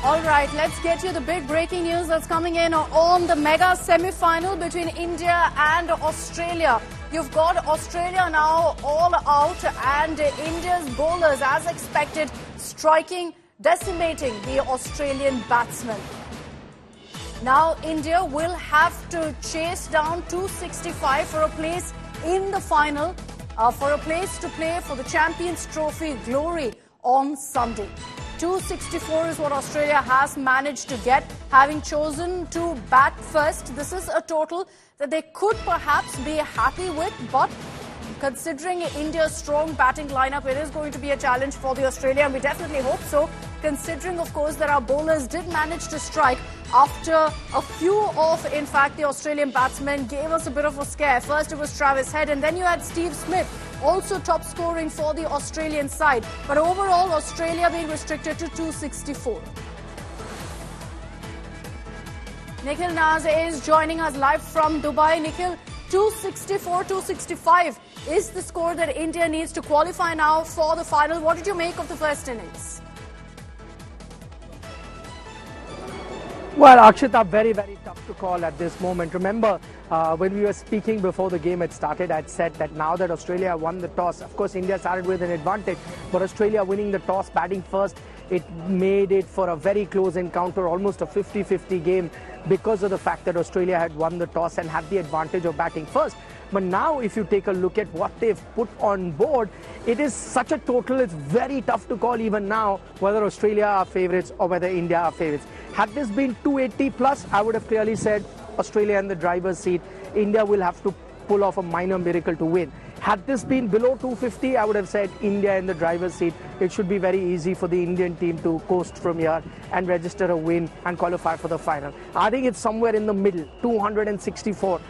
All right, let's get you the big breaking news that's coming in on the mega semi-final between India and Australia. You've got Australia now all out and India's bowlers, as expected, striking, decimating the Australian batsmen. Now India will have to chase down 265 for a place in the final, for a place to play for the Champions Trophy glory on Sunday. 264 is what Australia has managed to get, having chosen to bat first. This is a total that they could perhaps be happy with, but considering India's strong batting lineup, it is going to be a challenge for the Australia, and we definitely hope so, considering, of course, that our bowlers did manage to strike after a few of, in fact, the Australian batsmen gave us a bit of a scare. First, it was Travis Head, and then you had Steve Smith, also top scoring for the Australian side. But overall, Australia being restricted to 264. Nikhil Naz is joining us live from Dubai. Nikhil, 264, 265 is the score that India needs to qualify now for the final. What did you make of the first innings? Well, Akshita, very, very tough to call at this moment. Remember, when we were speaking before the game had started, I'd said that now that Australia won the toss, of course, India started with an advantage, but Australia winning the toss, batting first, it made it for a very close encounter, almost a 50-50 game, because of the fact that Australia had won the toss and had the advantage of batting first. But now, if you take a look at what they've put on board, it is such a total, it's very tough to call even now whether Australia are favourites or whether India are favourites. Had this been 280 plus, I would have clearly said Australia in the driver's seat. India will have to pull off a minor miracle to win. Had this been below 250, I would have said India in the driver's seat. It should be very easy for the Indian team to coast from here and register a win and qualify for the final. I think it's somewhere in the middle, 264.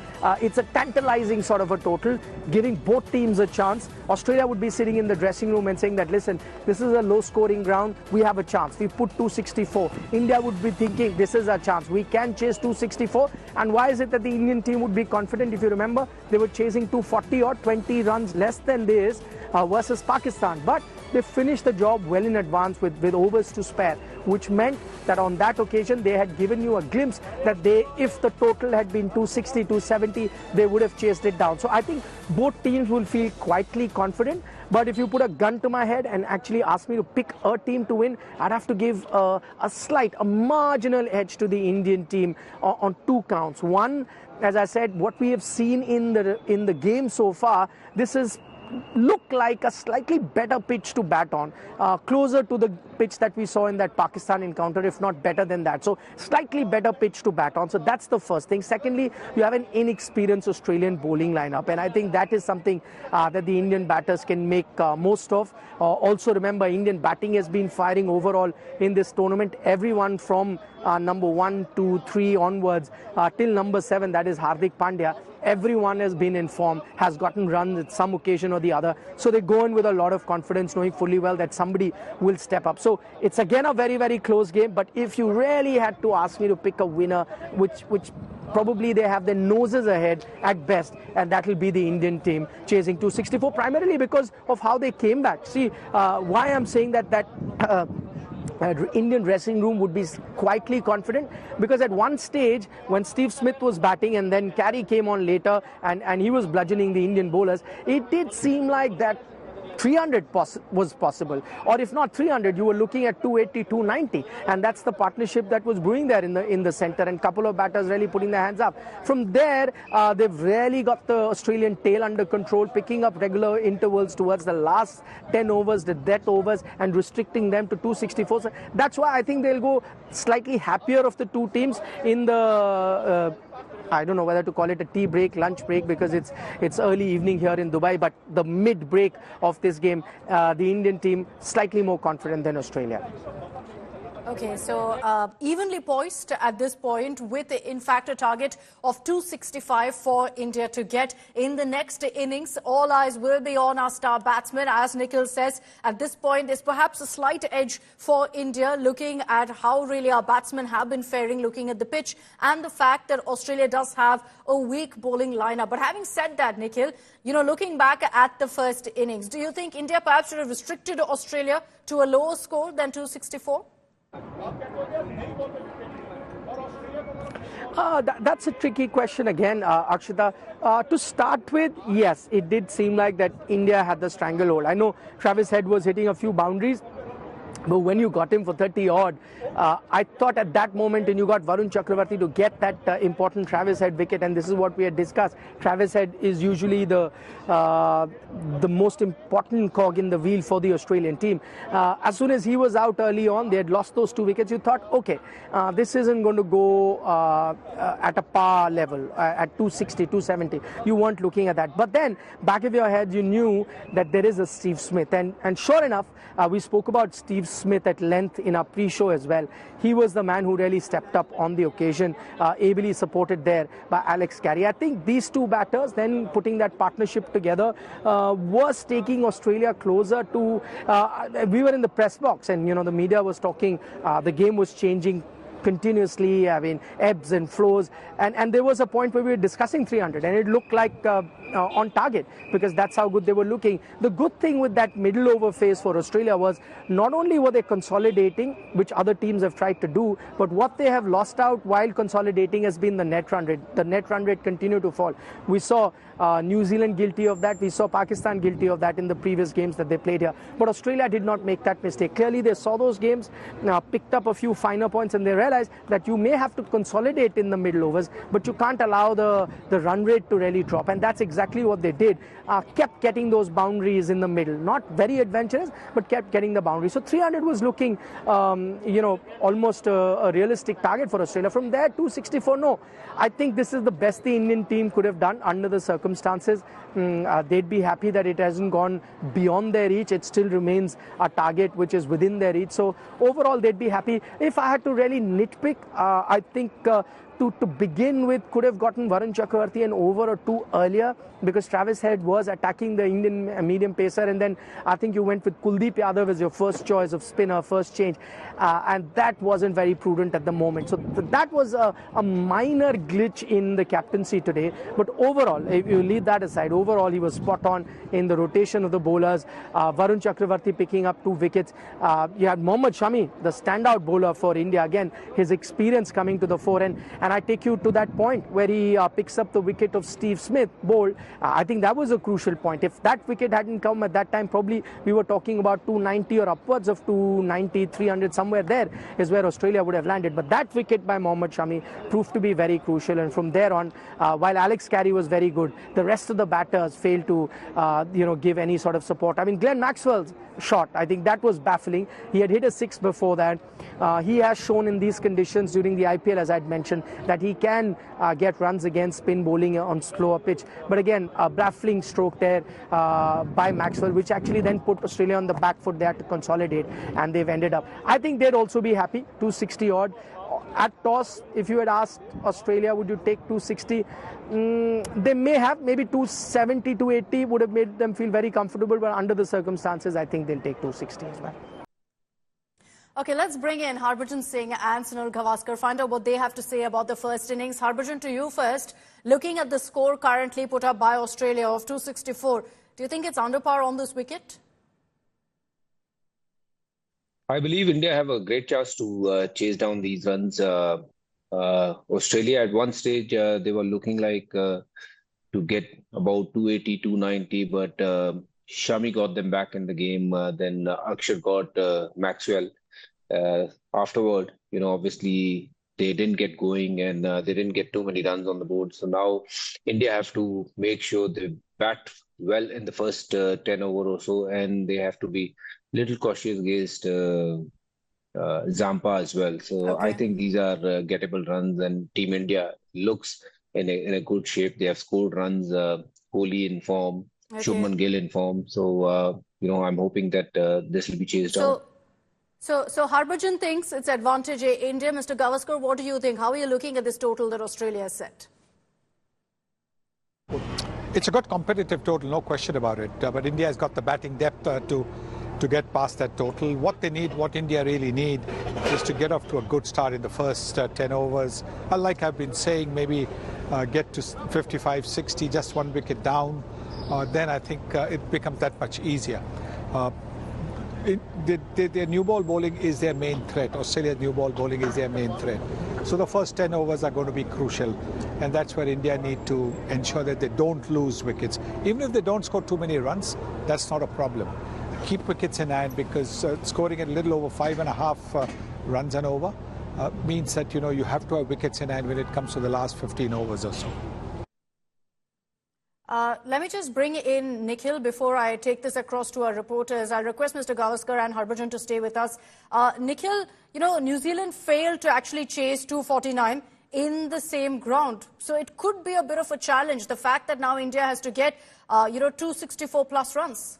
It's a tantalizing sort of a total, giving both teams a chance. Australia would be sitting in the dressing room and saying that, listen, this is a low-scoring ground. We have a chance. We put 264. India would be thinking, this is our chance. We can chase 264. And why is it that the Indian team would be confident? If you remember, they were chasing 240 or 20 runs less than this versus Pakistan. But they finished the job well in advance with overs to spare, which meant that on that occasion they had given you a glimpse that they, if the total had been 260, 270, they would have chased it down. So I think both teams will feel quietly confident. But if you put a gun to my head and actually ask me to pick a team to win, I'd have to give a marginal edge to the Indian team on two counts. One, as I said, what we have seen in the game so far, this is look like a slightly better pitch to bat on, closer to the pitch that we saw in that Pakistan encounter, if not better than that. So slightly better pitch to bat on. So that's the first thing. Secondly, you have an inexperienced Australian bowling lineup, and I think that is something that the Indian batters can make most of. Also remember, Indian batting has been firing overall in this tournament. Everyone from number 1, 2, 3 onwards till number 7, that is Hardik Pandya. Everyone has been in form, has gotten runs at some occasion or the other. So they go in with a lot of confidence, knowing fully well that somebody will step up. So it's again a very, very close game. But if you really had to ask me to pick a winner, which probably they have their noses ahead at best, and that will be the Indian team chasing 264, primarily because of how they came back. See, why I'm saying that Indian dressing room would be quietly confident, because at one stage when Steve Smith was batting and then Carey came on later and he was bludgeoning the Indian bowlers, it did seem like that 300 was possible, or if not 300, you were looking at 280, 290, and that's the partnership that was brewing there in the centre, and couple of batters really putting their hands up. From there, they've really got the Australian tail under control, picking up regular intervals towards the last 10 overs, the death overs, and restricting them to 264. So that's why I think they'll go slightly happier of the two teams in the I don't know whether to call it a tea break, lunch break, because it's early evening here in Dubai, but the mid break of this game, the Indian team slightly more confident than Australia. Okay, so evenly poised at this point, with in fact a target of 265 for India to get in the next innings. All eyes will be on our star batsmen. As Nikhil says, at this point there's perhaps a slight edge for India, looking at how really our batsmen have been faring, looking at the pitch and the fact that Australia does have a weak bowling lineup. But having said that, Nikhil, you know, looking back at the first innings, do you think India perhaps should have restricted Australia to a lower score than 264? That's a tricky question again, Akshita. To start with, yes, it did seem like that India had the stranglehold. I know Travis Head was hitting a few boundaries, but when you got him for 30 odd, I thought at that moment, and you got Varun Chakravarti to get that important Travis Head wicket, and this is what we had discussed. Travis Head is usually the most important cog in the wheel for the Australian team. As soon as he was out early on, they had lost those 2 wickets. You thought, okay, this isn't going to go at a par level at 260, 270. You weren't looking at that. But then, back of your head, you knew that there is a Steve Smith, and sure enough, we spoke about Steve Smith at length in our pre-show as well. He was the man who really stepped up on the occasion, ably supported there by Alex Carey. I think these two batters, then putting that partnership together, was taking Australia closer to... we were in the press box, and the media was talking, the game was changing continuously, I mean, ebbs and flows, and there was a point where we were discussing 300, and it looked like on target, because that's how good they were looking. The good thing with that middle over phase for Australia was not only were they consolidating, which other teams have tried to do, but what they have lost out while consolidating has been the net run rate. The net run rate continued to fall. We saw New Zealand guilty of that. We saw Pakistan guilty of that in the previous games that they played here. But Australia did not make that mistake. Clearly, they saw those games, picked up a few finer points, and they realized that you may have to consolidate in the middle overs, but you can't allow the run rate to really drop. And that's exactly what they did. Kept getting those boundaries in the middle. Not very adventurous, but kept getting the boundaries. So 300 was looking, almost a realistic target for Australia. From there, 264, no. I think this is the best the Indian team could have done under the circumstances. They'd be happy that it hasn't gone beyond their reach. It still remains a target which is within their reach. So overall, they'd be happy. If I had to really nitpick, I think to begin with, could have gotten Varun Chakravarti an over or two earlier, because Travis Head was attacking the Indian medium pacer, and then I think you went with Kuldeep Yadav as your first choice of spinner, first change, and that wasn't very prudent at the moment. So that was a minor glitch in the captaincy today. But overall, if you leave that aside, overall he was spot on in the rotation of the bowlers. Varun Chakravarti picking up 2 wickets. You had Mohammed Shami, the standout bowler for India. Again, his experience coming to the fore, and I take you to that point where he picks up the wicket of Steve Smith, bowled. I think that was a crucial point. If that wicket hadn't come at that time, probably we were talking about 290 or upwards of 290, 300, somewhere there is where Australia would have landed. But that wicket by Mohammed Shami proved to be very crucial. And from there on, while Alex Carey was very good, the rest of the batters failed to, give any sort of support. I mean, Glenn Maxwell's shot, I think that was baffling. He had hit a 6 before that. He has shown in these conditions during the IPL, as I'd mentioned, that he can get runs against spin bowling on slower pitch. But again, a baffling stroke there by Maxwell, which actually then put Australia on the back foot. They had to consolidate, and they've ended up. I think they'd also be happy, 260 odd. At toss, if you had asked Australia, would you take 260? They may have, maybe 270, 280 would have made them feel very comfortable, but under the circumstances, I think they'll take 260 as well. Okay, let's bring in Harbhajan Singh and Sunil Gavaskar, find out what they have to say about the first innings. Harbhajan, to you first. Looking at the score currently put up by Australia of 264, do you think it's under par on this wicket? I believe India have a great chance to chase down these runs. Australia at one stage, they were looking like to get about 280, 290, but Shami got them back in the game. Then Akshita got Maxwell. Afterward, obviously they didn't get going, and they didn't get too many runs on the board. So now India have to make sure they bat well in the first 10 over or so, and they have to be little cautious against Zampa as well. So Okay. I think these are gettable runs, and Team India looks in a good shape. They have scored runs, Kohli in form, Okay. Shubman Gill in form. So, I'm hoping that this will be chased down. So Harbhajan thinks it's advantage India. Mr. Gavaskar, what do you think? How are you looking at this total that Australia has set? It's a good competitive total, no question about it. But India has got the batting depth to get past that total. What they need, what India really need, is to get off to a good start in the first 10 overs. Like I've been saying, maybe get to 55, 60, just 1 wicket down. Then I think it becomes that much easier. Their new ball bowling is their main threat. Australia's new ball bowling is their main threat. So the first 10 overs are going to be crucial, and that's where India need to ensure that they don't lose wickets. Even if they don't score too many runs, that's not a problem. Keep wickets in hand, because scoring at a little over 5.5 runs an over means that you have to have wickets in hand when it comes to the last 15 overs or so. Let me just bring in Nikhil before I take this across to our reporters. I'll request Mr. Gavaskar and Harbhajan to stay with us. Nikhil, New Zealand failed to actually chase 249 in the same ground. So it could be a bit of a challenge, the fact that now India has to get, 264 plus runs.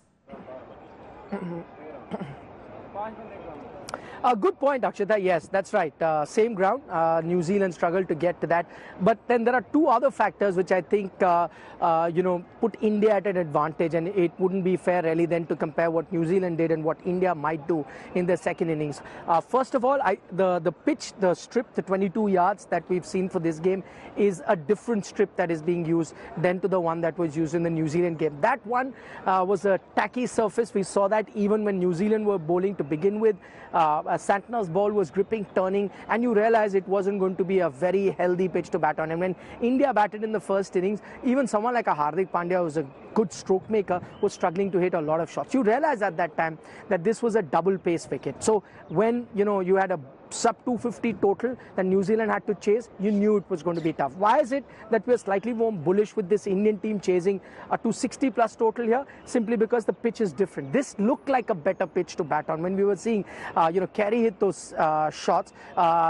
Good point, Akshita. Yes, that's right. Same ground. New Zealand struggled to get to that. But then there are two other factors which I think, put India at an advantage. And it wouldn't be fair really then to compare what New Zealand did and what India might do in the second innings. First of all, the pitch, the strip, the 22 yards that we've seen for this game is a different strip that is being used than to the one that was used in the New Zealand game. That one was a tacky surface. We saw that even when New Zealand were bowling to begin with. Santner's ball was gripping, turning, and you realize it wasn't going to be a very healthy pitch to bat on. And when India batted in the first innings, even someone like a Hardik Pandya, who was a good stroke maker, was struggling to hit a lot of shots. You realize at that time that this was a double pace wicket. So when you had a sub 250 total that New Zealand had to chase, you knew it was going to be tough. Why is it that we're slightly more bullish with this Indian team chasing a 260 plus total here? Simply because the pitch is different. This looked like a better pitch to bat on. When we were seeing, Carey hit those shots,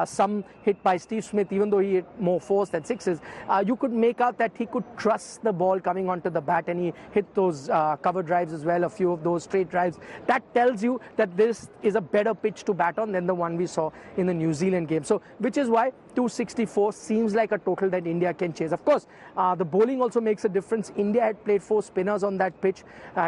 some hit by Steve Smith, even though he hit more fours than sixes, you could make out that he could trust the ball coming onto the bat, and he hit those cover drives as well, a few of those straight drives. That tells you that this is a better pitch to bat on than the one we saw in the New Zealand game. So, which is why 264 seems like a total that India can chase. Of course, the bowling also makes a difference. India had played 4 spinners on that pitch.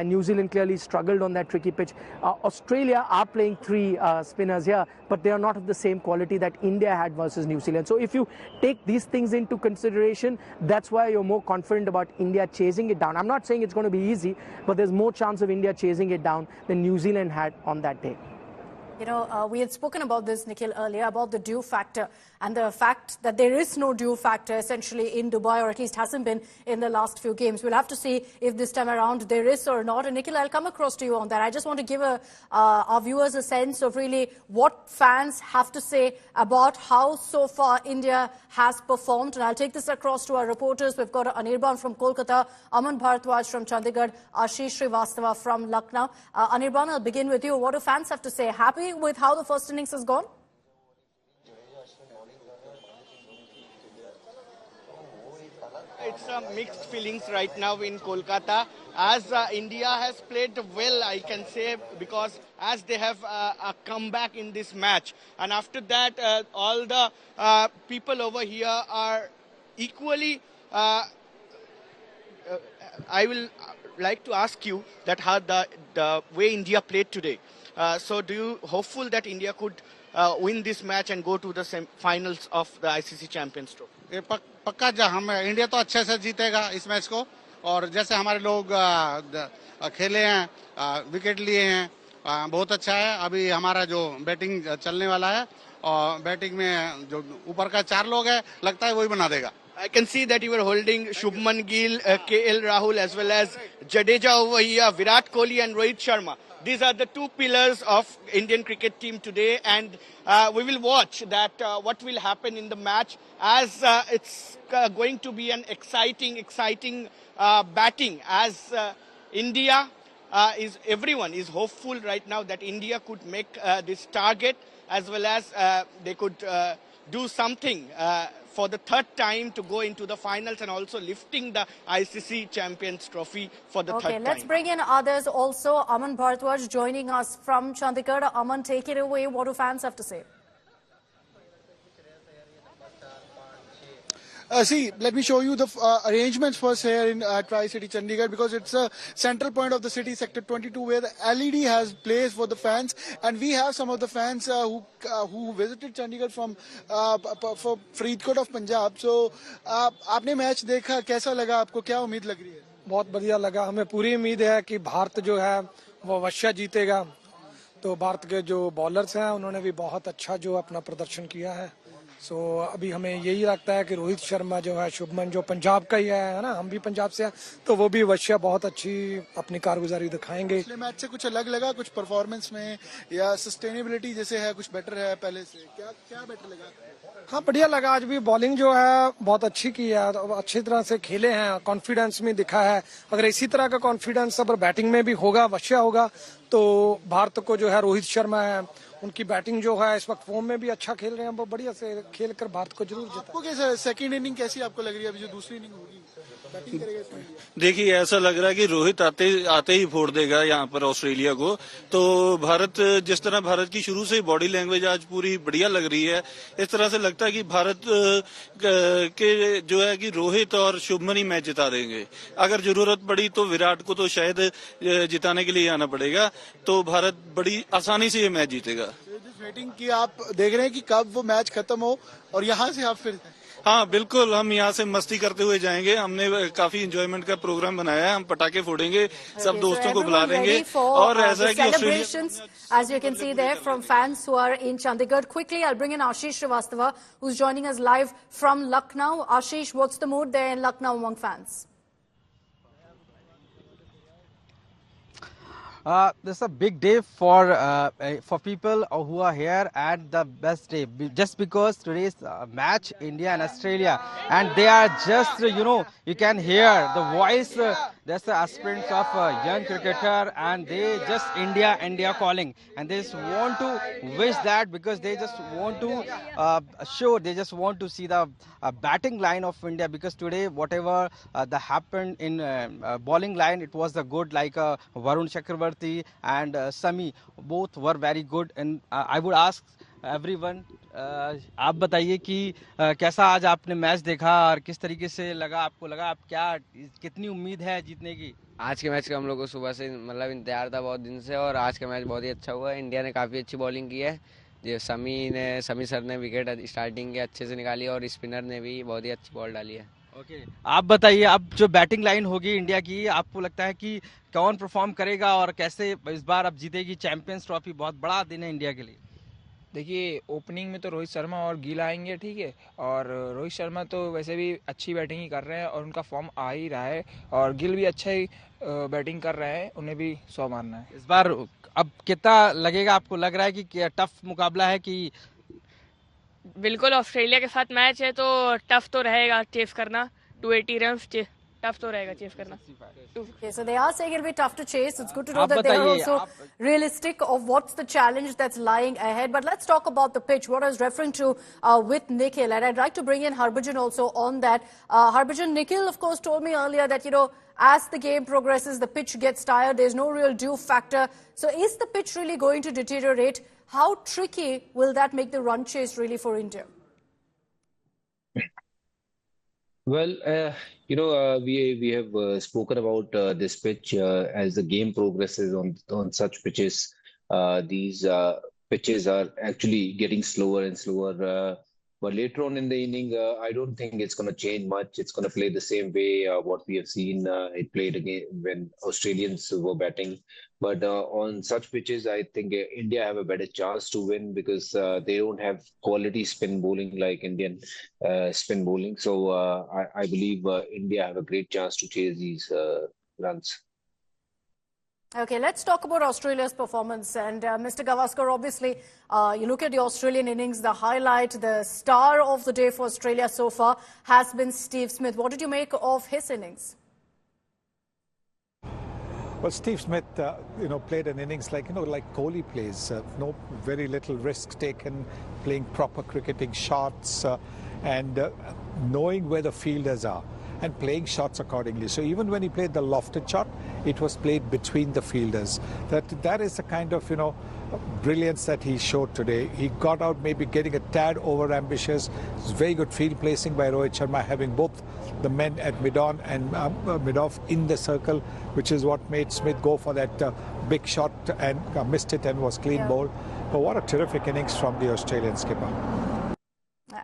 New Zealand clearly struggled on that tricky pitch. Australia are playing 3 spinners here, but they are not of the same quality that India had versus New Zealand. So if you take these things into consideration, that's why you're more confident about India chasing it down. I'm not saying it's going to be easy, but there's more chance of India chasing it down than New Zealand had on that day. We had spoken about this, Nikhil, earlier, about the dew factor and the fact that there is no dew factor essentially in Dubai, or at least hasn't been in the last few games. We'll have to see if this time around there is or not. And Nikhil, I'll come across to you on that. I just want to give our viewers a sense of really what fans have to say about how so far India has performed. And I'll take this across to our reporters. We've got Anirban from Kolkata, Aman Bharadwaj from Chandigarh, Ashish Srivastava from Lucknow. Anirban, I'll begin with you. What do fans have to say? Happy with how the first innings has gone? It's mixed feelings right now in Kolkata, as India has played well, I can say, because as they have a comeback in this match, and after that all the people over here are equally I will like to ask you that how the way India played today. So do you hopeful that India could win this match and go to the finals of the ICC Champions Trophy? पक्का हम India तो अच्छे से जीतेगा इस match को, और जैसे हमारे लोग खेले हैं, विकेट लिए हैं, बहुत अच्छा है. अभी हमारा जो बैटिंग चलने वाला है, और बैटिंग में जो ऊपर का 4 लोग है, लगता है वही बना देगा. I can see that you were holding Shubman Gill, KL Rahul, as well as Jadeja over here, Virat Kohli and Rohit Sharma. These are the 2 pillars of Indian cricket team today, and we will watch that what will happen in the match, as it's going to be an exciting batting, as India everyone is hopeful right now that India could make this target, as well as they could do something for the 3rd time to go into the finals, and also lifting the ICC Champions Trophy for the 3rd time. Okay, let's bring in others also. Aman Bharadwaj joining us from Chandigarh. Aman, take it away. What do fans have to say? See, let me show you the arrangements first here in Tri-City Chandigarh, because it's a central point of the city, Sector 22, where the LED has place for the fans, and we have some of the fans who visited Chandigarh from Faridkot of Punjab. So, आपने match देखा, कैसा लगा आपको, क्या उम्मीद लग रही है? बहुत बढ़िया लगा. हमें पूरी उम्मीद है कि भारत जो है वो अवश्य जीतेगा. तो भारत के जो बॉलर्स हैं उन्होंने भी बहुत अच्छा जो अपना प्रदर्शन किया है। सो अभी हमें यही लगता है कि रोहित शर्मा जो है, शुभमन जो पंजाब का ही है ना, हम भी पंजाब से हैं, तो वो भी अवश्य बहुत अच्छी अपनी कारगुजारी दिखाएंगे। पिछले मैच से कुछ अलग लगा, कुछ परफॉर्मेंस में या सस्टेनेबिलिटी जैसे है कुछ बेटर है पहले से, क्या बेटर लगा? हाँ, बढ़िया लगा। आज भी बॉलिंग जो है बहुत अच्छी की है, अच्छी तरह से खेले हैं, कॉन्फिडेंस में दिखा है। अगर इसी तरह का कॉन्फिडेंस अगर बैटिंग में भी होगा, अवश्य होगा, तो भारत को जो है रोहित शर्मा है, उनकी बैटिंग जो है इस वक्त फॉर्म में भी अच्छा खेल रहे हैं, वो बढ़िया से खेल कर भारत को जरूर जिता। आपको कैसा सेकंड इनिंग कैसी आपको लग रही है, अभी जो दूसरी इनिंग होगी बैटिंग करेगा इसमें? देखिए, ऐसा लग रहा है कि रोहित आते ही फोड़ देगा यहाँ पर ऑस्ट्रेलिया को। तो भारत, जिस तरह भारत की शुरू से बॉडी लैंग्वेज आज पूरी बढ़िया लग रही है, इस तरह से लगता है कि भारत के जो है कि रोहित और शुभमन ही मैच जिता देंगे। अगर जरूरत पड़ी तो विराट को तो शायद जिताने के लिए आना पड़ेगा, तो भारत बड़ी आसानी से ये मैच जीतेगा। वेटिंग की आप देख रहे हैं कि कब वो मैच खत्म हो और यहाँ से आप फिर? हाँ बिल्कुल, हम यहाँ से मस्ती करते हुए जाएंगे। हमने काफी एंजॉयमेंट का प्रोग्राम बनाया है, हम पटाखे फोड़ेंगे, सब दोस्तों को बुला लेंगे। और ऐसा है कि celebrations, as you can see there from fans who are in Chandigarh. Quickly, I'll bring in Ashish Srivastava, who's joining us live from Lucknow. Ashish, what's the mood there in Lucknow among fans? This is a big day for people who are here, and the best day just because today's match India and Australia, and they are just you can hear the voice. There's the aspirants of a young cricketer, and they just India calling, and they just want to wish that, because they just want to they just want to see the batting line of India, because today whatever that happened in bowling line, it was the good, like Varun Chakravarti and Shami, both were very good. And I would ask everyone, आप बताइए कि कैसा आज आपने match देखा और किस तरीके से लगा आपको, आप क्या, कितनी उम्मीद है जीतने की? आज के मैच का हम लोग को सुबह से मतलब इंतजार था बहुत दिन से, और आज का मैच बहुत ही अच्छा हुआ। इंडिया ने काफ़ी अच्छी बॉलिंग की है, जो शमी सर ने विकेट स्टार्टिंग के अच्छे से निकाली, और स्पिनर ने भी बहुत ही अच्छी बॉल डाली है। ओके, आप बताइए, अब जो बैटिंग लाइन होगी इंडिया की, आपको लगता है कि कौन परफॉर्म करेगा और कैसे इस बार अब जीतेगी चैंपियंस ट्रॉफी? बहुत बड़ा दिन है इंडिया के लिए। देखिए, ओपनिंग में तो रोहित शर्मा और गिल आएंगे, ठीक है, और रोहित शर्मा तो वैसे भी अच्छी बैटिंग ही कर रहे हैं और उनका फॉर्म आ ही रहा है, और गिल भी अच्छा ही बैटिंग कर रहे हैं, उन्हें भी 100 मारना है इस बार। अब कितना लगेगा, आपको लग रहा है कि टफ मुकाबला है कि? बिल्कुल, ऑस्ट्रेलिया के साथ मैच है तो टफ तो रहेगा चेस करना, 280 रन टफ तो रहेगा चेस करना। Okay, so they are saying it'll be tough to chase. It's good to know that they are also realistic of what's the challenge that's lying ahead. But let's talk about the pitch, what I was referring to with Nikhil. And I'd like to bring in Harbhajan also on that. Harbhajan, Nikhil, of course, told me earlier that, as the game progresses, the pitch gets tired. There's no real dew factor. So is the pitch really going to deteriorate? How tricky will that make the run chase really for India? Well, we have spoken about this pitch as the game progresses on such pitches. These pitches are actually getting slower and slower. But later on in the inning, I don't think it's going to change much. It's going to play the same way what we have seen it played again when Australians were batting. But on such pitches, I think India have a better chance to win, because they don't have quality spin bowling like Indian spin bowling. So I believe India have a great chance to chase these runs. Okay, let's talk about Australia's performance. And Mr. Gavaskar, obviously, you look at the Australian innings, the highlight, the star of the day for Australia so far has been Steve Smith. What did you make of his innings? Well, Steve Smith, played an innings like Kohli plays. No, very little risk taken, playing proper cricketing shots, and knowing where the fielders are and playing shots accordingly. So even when he played the lofted shot, it was played between the fielders. That is the kind of brilliance that he showed today. He got out maybe getting a tad over ambitious. It was very good field placing by Rohit Sharma, having both the men at mid-on and mid-off in the circle, which is what made Smith go for that big shot and missed it and was clean bowled. But what a terrific innings from the Australian skipper.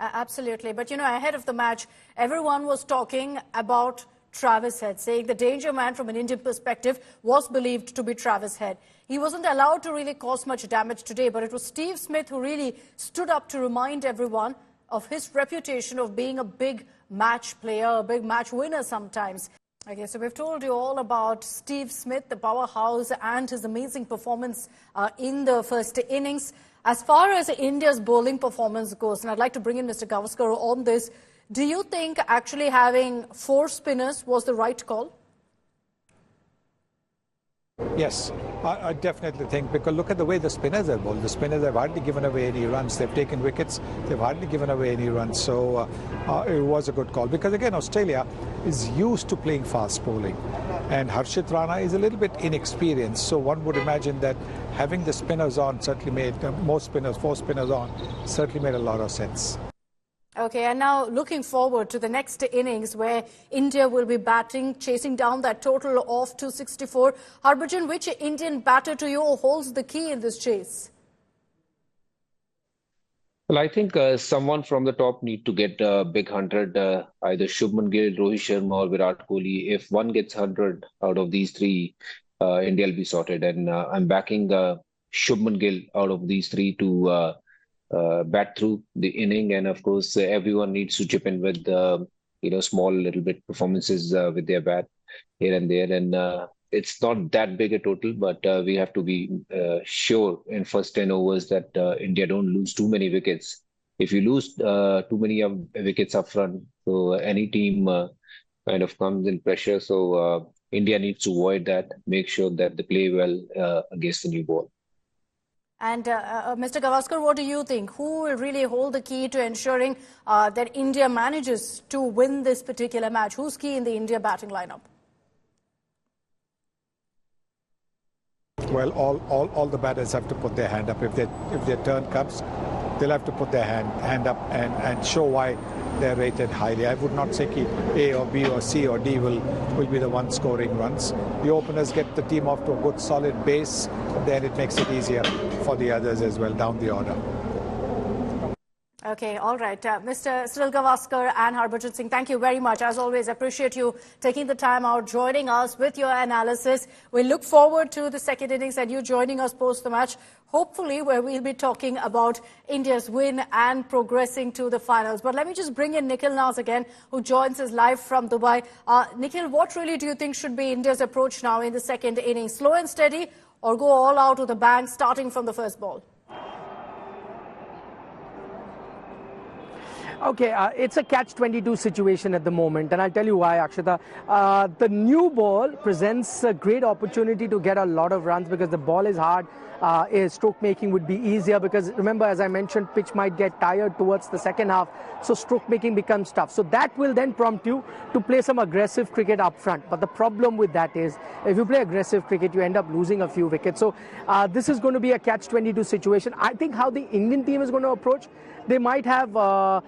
Absolutely. But, ahead of the match, everyone was talking about Travis Head, saying the danger man from an Indian perspective was believed to be Travis Head. He wasn't allowed to really cause much damage today, but it was Steve Smith who really stood up to remind everyone of his reputation of being a big match player, a big match winner sometimes. Okay, so we've told you all about Steve Smith, the powerhouse, and his amazing performance in the first innings. As far as India's bowling performance goes, and I'd like to bring in Mr. Gavaskar on this, do you think actually having 4 spinners was the right call? Yes, I definitely think, because look at the way the spinners have bowled. The spinners have hardly given away any runs. They've taken wickets. They've hardly given away any runs. So it was a good call. Because again, Australia is used to playing fast bowling. And Harshit Rana is a little bit inexperienced. So one would imagine that having the spinners on certainly made, more spinners, 4 spinners on, certainly made a lot of sense. Okay, and now looking forward to the next innings where India will be batting, chasing down that total of 264. Harbhajan, which Indian batter to you holds the key in this chase? Well, I think someone from the top need to get a big 100, either Shubman Gill, Rohit Sharma or Virat Kohli. If one gets 100 out of these 3, India will be sorted. And I'm backing Shubman Gill out of these 3 to bat through the inning, and of course everyone needs to chip in with small little bit performances with their bat here and there, and it's not that big a total, but we have to be sure in first 10 overs that India don't lose too many wickets. If you lose too many wickets up front, so any team kind of comes in pressure, so India needs to avoid that, make sure that they play well against the new ball. And Mr. Gavaskar, what do you think? Who will really hold the key to ensuring that India manages to win this particular match? Who's key in the India batting lineup? Well, all the batters have to put their hand up. If their turn comes, they'll have to put their hand up and show why they're rated highly. I would not say A or B or C or D will be the one scoring runs. The openers get the team off to a good solid base, then it makes it easier for the others as well down the order. Okay, all right. Mr. Sunil Gavaskar and Harbhajan Singh, thank you very much. As always, appreciate you taking the time out, joining us with your analysis. We look forward to the second innings and you joining us post the match, hopefully where we'll be talking about India's win and progressing to the finals. But let me just bring in Nikhil Naz again, who joins us live from Dubai. Nikhil, what really do you think should be India's approach now in the second innings? Slow and steady or go all out with a bang starting from the first ball? Okay, it's a catch-22 situation at the moment, and I'll tell you why, Akshita. The new ball presents a great opportunity to get a lot of runs because the ball is hard. Stroke making would be easier because, remember, as I mentioned, pitch might get tired towards the second half, so stroke making becomes tough. So that will then prompt you to play some aggressive cricket up front. But the problem with that is, if you play aggressive cricket, you end up losing a few wickets. So this is going to be a catch-22 situation. I think how the Indian team is going to approach, they might have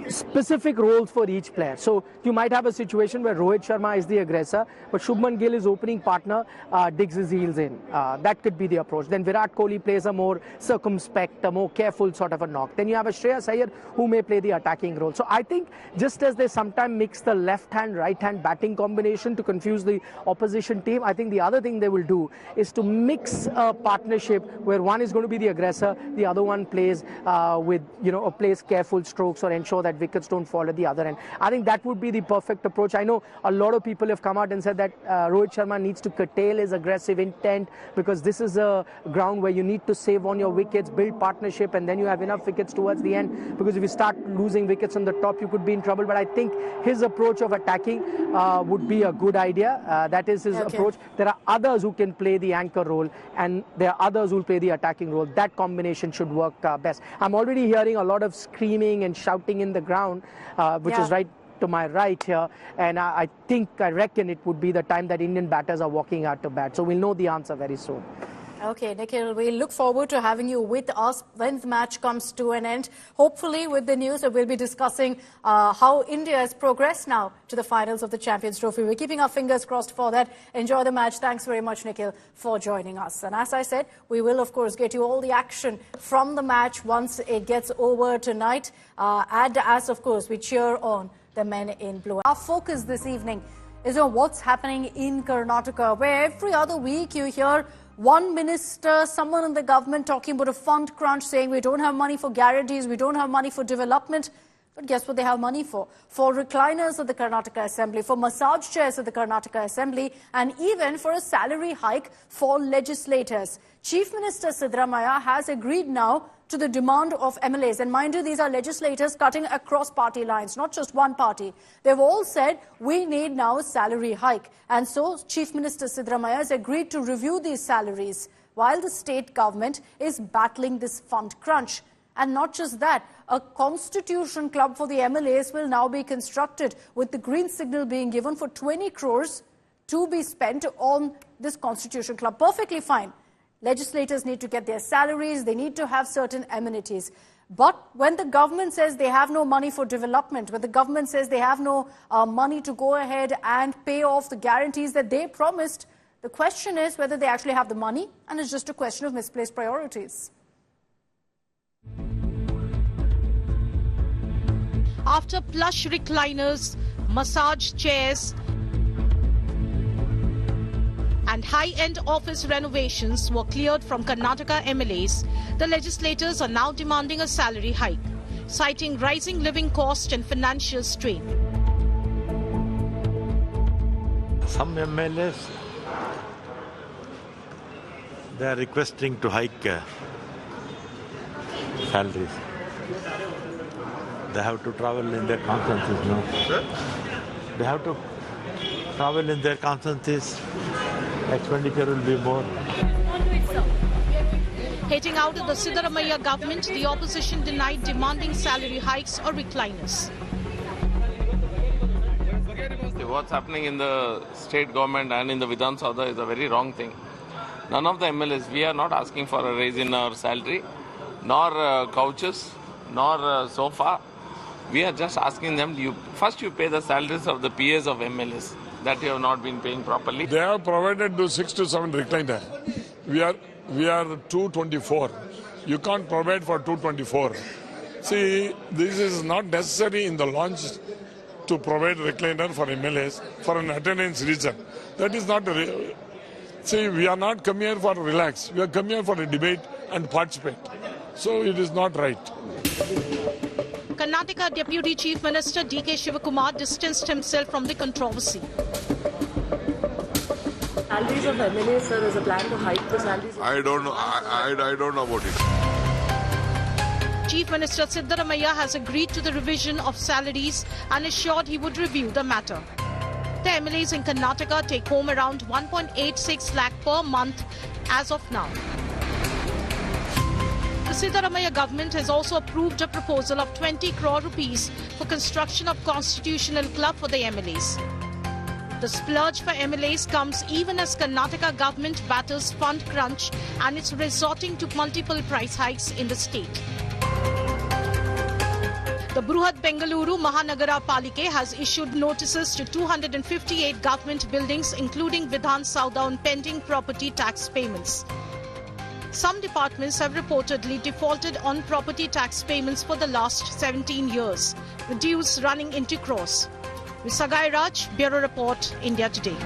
specific roles for each player. So you might have a situation where Rohit Sharma is the aggressor, but Shubman Gill, his opening partner, digs his heels in. That could be the approach. Then Virat Kohli plays a more circumspect, a more careful sort of a knock. Then you have a Shreyas Iyer who may play the attacking role. So I think just as they sometimes mix the left-hand, right-hand batting combination to confuse the opposition team, I think the other thing they will do is to mix a partnership where one is going to be the aggressor, the other one plays plays careful strokes or ensure that wickets don't fall at the other end. I think that would be the perfect approach. I know a lot of people have come out and said that Rohit Sharma needs to curtail his aggressive intent because this is a ground where you need to save on your wickets, build partnership, and then you have enough wickets towards the end, because if you start losing wickets on the top, you could be in trouble. But I think his approach of attacking would be a good idea. That is his approach. There are others who can play the anchor role, and there are others who will play the attacking role. That combination should work best. I'm already hearing a lot of screaming and shouting in the ground, which is right to my right here, and I reckon it would be the time that Indian batters are walking out to bat. So we'll know the answer very soon. Okay, Nikhil, we look forward to having you with us when the match comes to an end. Hopefully, with the news that we'll be discussing how India has progressed now to the finals of the Champions Trophy. We're keeping our fingers crossed for that. Enjoy the match. Thanks very much, Nikhil, for joining us. And as I said, we will, of course, get you all the action from the match once it gets over tonight. And as, of course, we cheer on the men in blue. Our focus this evening is on what's happening in Karnataka, where every other week you hear one minister, someone in the government talking about a fund crunch, saying we don't have money for guarantees, we don't have money for development. But guess what they have money for? For recliners at the Karnataka Assembly, for massage chairs at the Karnataka Assembly, and even for a salary hike for legislators. Chief Minister Siddaramaiah has agreed now to the demand of MLAs. And mind you, these are legislators cutting across party lines, not just one party. They've all said, we need now a salary hike. And so Chief Minister Siddaramaiah has agreed to review these salaries while the state government is battling this fund crunch. And not just that, a constitution club for the MLAs will now be constructed, with the green signal being given for 20 crores to be spent on this constitution club. Perfectly fine. Legislators need to get their salaries, they need to have certain amenities. But when the government says they have no money for development, when the government says they have no money to go ahead and pay off the guarantees that they promised, the question is whether they actually have the money, and it's just a question of misplaced priorities. After plush recliners, massage chairs, and high-end office renovations were cleared from Karnataka MLAs, the legislators are now demanding a salary hike, citing rising living cost and financial strain. Some MLAs, they are requesting to hike salaries. They have to travel in their consciences, no? They have to travel in their consciences. Expenditure will be more. Hating out of the Siddaramaiah government, the opposition denied demanding salary hikes or recliners. What's happening in the state government and in the Vidhan Sabha is a very wrong thing. None of the MLAs, we are not asking for a raise in our salary, nor couches, nor sofa. We are just asking them, first you pay the salaries of the PAs of MLAs that you have not been paying properly. They have provided to 6 to 7 recliner. We are 224. You can't provide for 224. See, this is not necessary in the launch to provide recliner for MLAs for an attendance reason. That is not see, we are not come here for relax. We are come here for a debate and participate. So it is not right. Karnataka Deputy Chief Minister D.K. Shivakumar distanced himself from the controversy. Salaries of MLAs, sir, there's a plan to hike the salaries. I don't know. I don't know about it. Chief Minister Siddaramaiah has agreed to the revision of salaries and assured he would review the matter. The MLAs in Karnataka take home around 1.86 lakh per month as of now. The Siddaramaiah government has also approved a proposal of 20 crore rupees for construction of constitutional club for the MLAs. The splurge for MLAs comes even as Karnataka government battles fund crunch and is resorting to multiple price hikes in the state. The Bruhat Bengaluru Mahanagara Palike has issued notices to 258 government buildings, including Vidhan Sabha, on pending property tax payments. Some departments have reportedly defaulted on property tax payments for the last 17 years, with dues running into crores. With Sagai Raj, Bureau Report, India Today.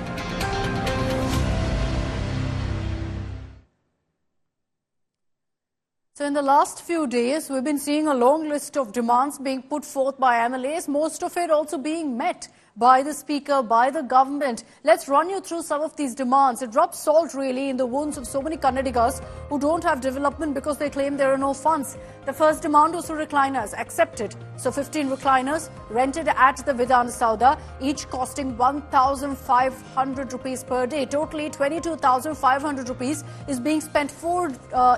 So in the last few days, we've been seeing a long list of demands being put forth by MLAs, most of it also being met by the Speaker, by the government. Let's run you through some of these demands. It rubs salt really in the wounds of so many Kannadigas who don't have development because they claim there are no funds. The first demand was for recliners, accepted. So 15 recliners rented at the Vidhan Sabha, each costing 1,500 rupees per day. Totally 22,500 rupees is being spent for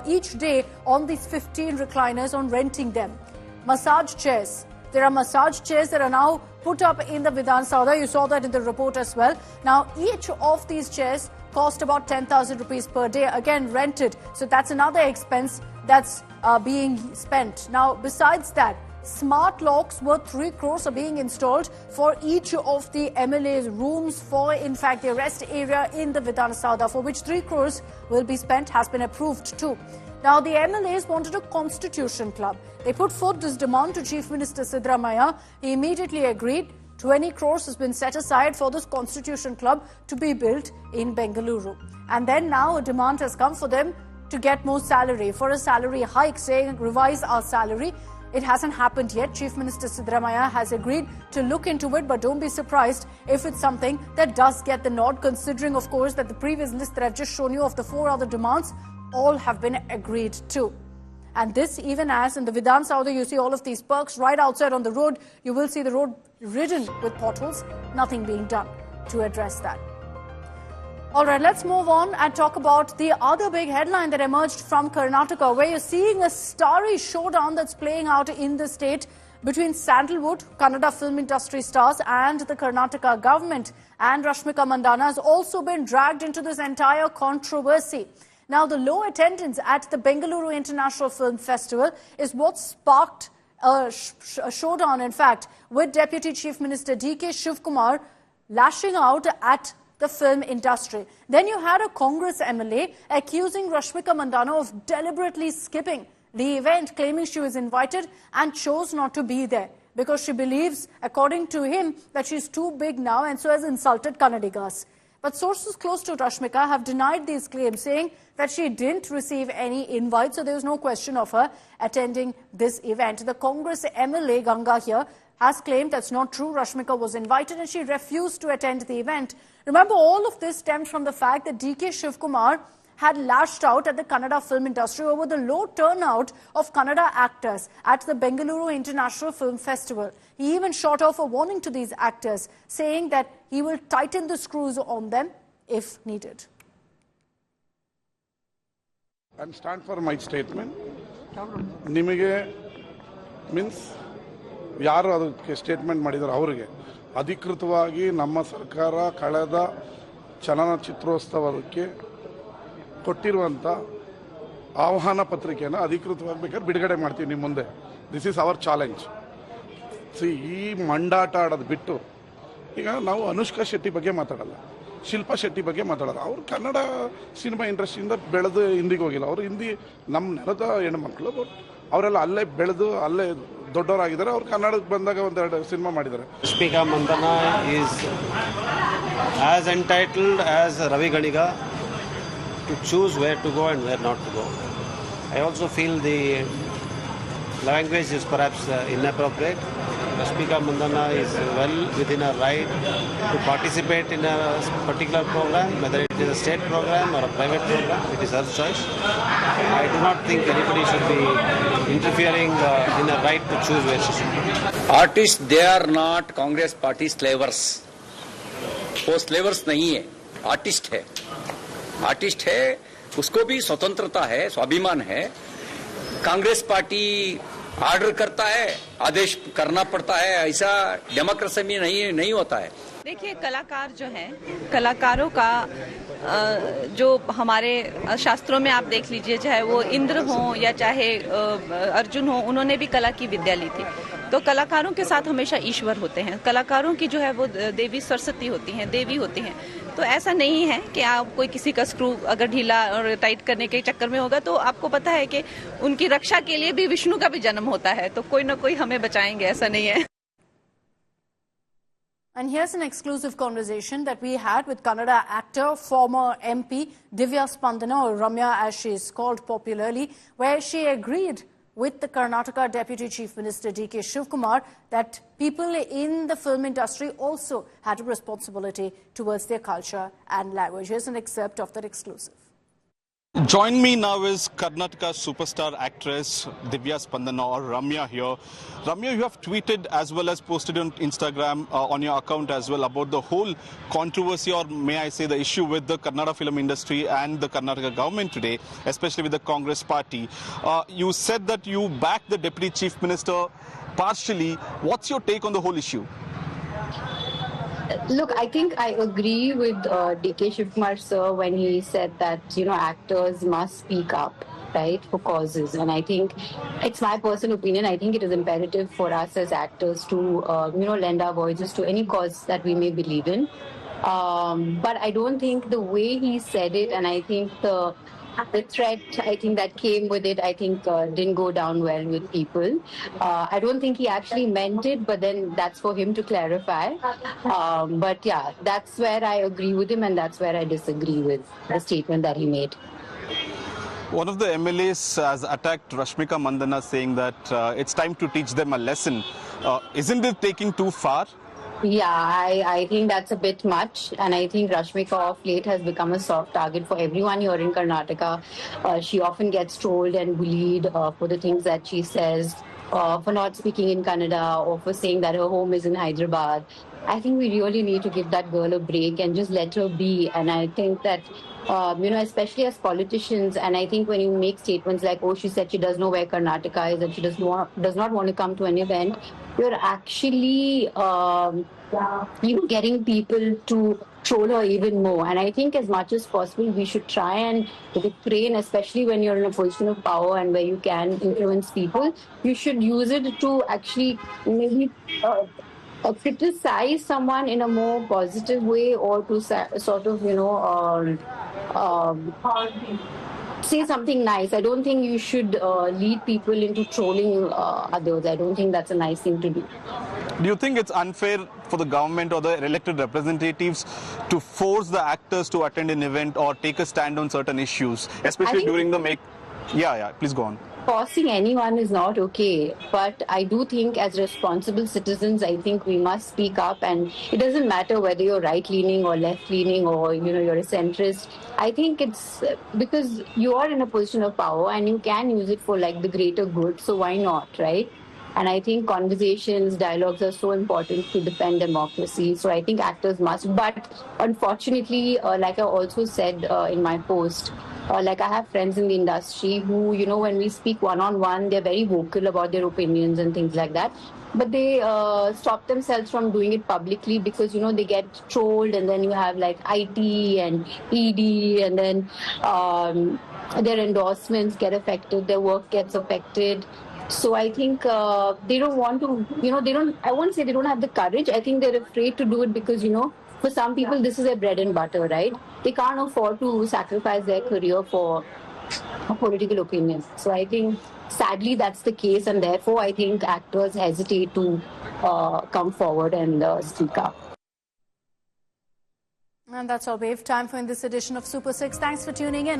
each day on these 15 recliners on renting them. Massage chairs. There are massage chairs that are now put up in the Vidhan Sabha. You saw that in the report as well. Now, each of these chairs cost about 10,000 rupees per day, again rented. So that's another expense that's being spent. Now, besides that, smart locks worth 3 crores are being installed for each of the MLA's rooms for, in fact, the rest area in the Vidhan Sabha, for which 3 crores will be spent, has been approved too. Now, the MLAs wanted a constitution club. They put forth this demand to Chief Minister Siddaramaiah. He immediately agreed 20 crores has been set aside for this Constitution Club to be built in Bengaluru. And then now a demand has come for them to get more salary, for a salary hike, saying revise our salary. It hasn't happened yet. Chief Minister Siddaramaiah has agreed to look into it, but don't be surprised if it's something that does get the nod, considering, of course, that the previous list that I've just shown you of the 4 other demands, all have been agreed to. And this even as in the Vidhan Saudha, you see all of these perks right outside on the road. You will see the road ridden with potholes, nothing being done to address that. All right, let's move on and talk about the other big headline that emerged from Karnataka, where you're seeing a starry showdown that's playing out in the state between Sandalwood, Kannada film industry stars, and the Karnataka government. And Rashmika Mandanna has also been dragged into this entire controversy. Now, the low attendance at the Bengaluru International Film Festival is what sparked a showdown, in fact, with Deputy Chief Minister D.K. Shivkumar lashing out at the film industry. Then you had a Congress MLA accusing Rashmika Mandanna of deliberately skipping the event, claiming she was invited and chose not to be there because she believes, according to him, that she's too big now and so has insulted Kannadigas. But sources close to Rashmika have denied these claims, saying that she didn't receive any invite, so there was no question of her attending this event. The Congress MLA Ganga here has claimed that's not true. Rashmika was invited and she refused to attend the event. Remember, all of this stems from the fact that D.K. Shivkumar had lashed out at the Kannada film industry over the low turnout of Kannada actors at the Bengaluru International Film Festival. He even shot off a warning to these actors, saying that he will tighten the screws on them if needed. And stand for my statement. Nimige means ಯಾರು ಅದಕ್ಕೆ statement ಮಾಡಿದಾರೆ ಅವರಿಗೆ ಅಧಿಕೃತವಾಗಿ ನಮ್ಮ ಸರ್ಕಾರ ಕಳೆದ ಚಲನಚಿತ್ರೋತ್ಸವಕ್ಕೆ ಕೊಟ್ಟಿರುವಂತ ಆಹ್ವಾನ ಪತ್ರಿಕೆಯನ್ನು ಅಧಿಕೃತವಾಗಿ ಬೇಕಾದ್ರೆ ಬಿಡುಗಡೆ ಮಾಡ್ತೀವಿ ನಿಮ್ಮ ಮುಂದೆ. This is our challenge. ಈ ಮಂಡಾಟ ಆಡೋದು ಬಿಟ್ಟು ಈಗ ನಾವು ಅನುಷ್ಕಾ ಶೆಟ್ಟಿ ಬಗ್ಗೆ ಮಾತಾಡಲ್ಲ, ಶಿಲ್ಪಾ ಶೆಟ್ಟಿ ಬಗ್ಗೆ ಮಾತಾಡಲ್ಲ. ಅವರು ಕನ್ನಡ ಸಿನಿಮಾ ಇಂಡಸ್ಟ್ರಿಯಿಂದ ಬೆಳೆದು ಹಿಂದಿಗೆ ಹೋಗಿಲ್ಲ. ಅವರು ಹಿಂದಿ ನಮ್ಮ ನೆಲದ ಹೆಣ್ಮಕ್ಳು, ಅವರೆಲ್ಲ ಅಲ್ಲೇ ಬೆಳೆದು ಅಲ್ಲೇ ದೊಡ್ಡವರಾಗಿದ್ದಾರೆ. ಅವರು ಕನ್ನಡಕ್ಕೆ ಬಂದಾಗ ಒಂದೆರಡು ಸಿನಿಮಾ ಮಾಡಿದ್ದಾರೆ. Rashmika Mandanna is as entitled as Ravi Ganiga to choose where to go and where not to go. I also feel the language is perhaps inappropriate. Rashmika Mandanna is well within her right to participate in a particular program, whether it is a state program or a private program. It is her choice. I do not think anybody should be interfering in her right to choose where she should be. Artists, they are not Congress party slavers. वो slavers नहीं है, artist है. Artist है, उसको भी स्वतंत्रता है, स्वाभिमान है. कांग्रेस पार्टी ऑर्डर करता है, आदेश करना पड़ता है, ऐसा डेमोक्रेसी में नहीं होता है. देखिए, कलाकार जो हैं, कलाकारों का जो हमारे शास्त्रों में आप देख लीजिए, चाहे वो इंद्र हो या चाहे अर्जुन हो, उन्होंने भी कला की विद्या ली थी. तो कलाकारों के साथ हमेशा ईश्वर होते हैं. कलाकारों की जो है वो देवी सरस्वती होती हैं, देवी होती हैं. तो ऐसा नहीं है कि आप कोई किसी का स्क्रू अगर ढीला और टाइट करने के चक्कर में होगा तो आपको पता है कि उनकी रक्षा के लिए भी विष्णु का भी जन्म होता है. तो कोई ना कोई हमें बचाएंगे, ऐसा नहीं है. And here's an exclusive conversation that we had with Kannada actor, former MP Divya Spandana, or Ramya as she is called popularly, where she agreed with the Karnataka Deputy Chief Minister D.K. Shivkumar that people in the film industry also had a responsibility towards their culture and language. Here's an excerpt of that exclusive. Join me now is Karnataka superstar actress Divya Spandana, or Ramya here. Ramya, you have tweeted as well as posted on Instagram on your account as well about the whole controversy, or may I say the issue with the Kannada film industry and the Karnataka government today, especially with the Congress party. You said that you backed the Deputy Chief Minister partially. What's your take on the whole issue? Look, I think I agree with D.K. Shivkumar sir when he said that, actors must speak up, right, for causes. And I think it's my personal opinion. I think it is imperative for us as actors to, lend our voices to any cause that we may believe in. But I don't think the way he said it, and I think the the threat, I think, that came with it, I think didn't go down well with people. I don't think he actually meant it, but then that's for him to clarify. But yeah, that's where I agree with him and that's where I disagree with the statement that he made. One of the MLAs has attacked Rashmika Mandanna, saying that it's time to teach them a lesson. Isn't it taking too far? Yeah, I think that's a bit much. And I think Rashmika of late has become a soft target for everyone here in Karnataka. She often gets trolled and bullied for the things that she says, for not speaking in Kannada or for saying that her home is in Hyderabad. I think we really need to give that girl a break and just let her be. And I think that, especially as politicians, and I think when you make statements like, oh, she said she doesn't know where Karnataka is and she does not want to come to an event, you're actually getting people to troll her even more. And I think as much as possible, we should try and refrain, especially when you're in a position of power and where you can influence people. You should use it to actually maybe criticize someone in a more positive way, or to sort of, say something nice. I don't think you should lead people into trolling others. I don't think that's a nice thing to do. Do you think it's unfair for the government or the elected representatives to force the actors to attend an event or take a stand on certain issues, especially during the make? Yeah, please go on. Forcing anyone is not okay, but I do think as responsible citizens, I think we must speak up, and it doesn't matter whether you're right-leaning or left-leaning or, you're a centrist. I think it's because you are in a position of power and you can use it for like the greater good, so why not, right? And I think conversations, dialogues are so important to defend democracy. So I think actors must. But unfortunately, like I also said in my post, like I have friends in the industry who, when we speak one-on-one, they're very vocal about their opinions and things like that. But they stop themselves from doing it publicly because, they get trolled, and then you have like IT and ED, and then their endorsements get affected, their work gets affected. So I think they don't want to, I won't say they don't have the courage. I think they're afraid to do it because, for some people, this is their bread and butter, right? They can't afford to sacrifice their career for a political opinion. So I think, sadly, that's the case. And therefore, I think actors hesitate to come forward and speak up. And that's all we have time for in this edition of Super 6. Thanks for tuning in.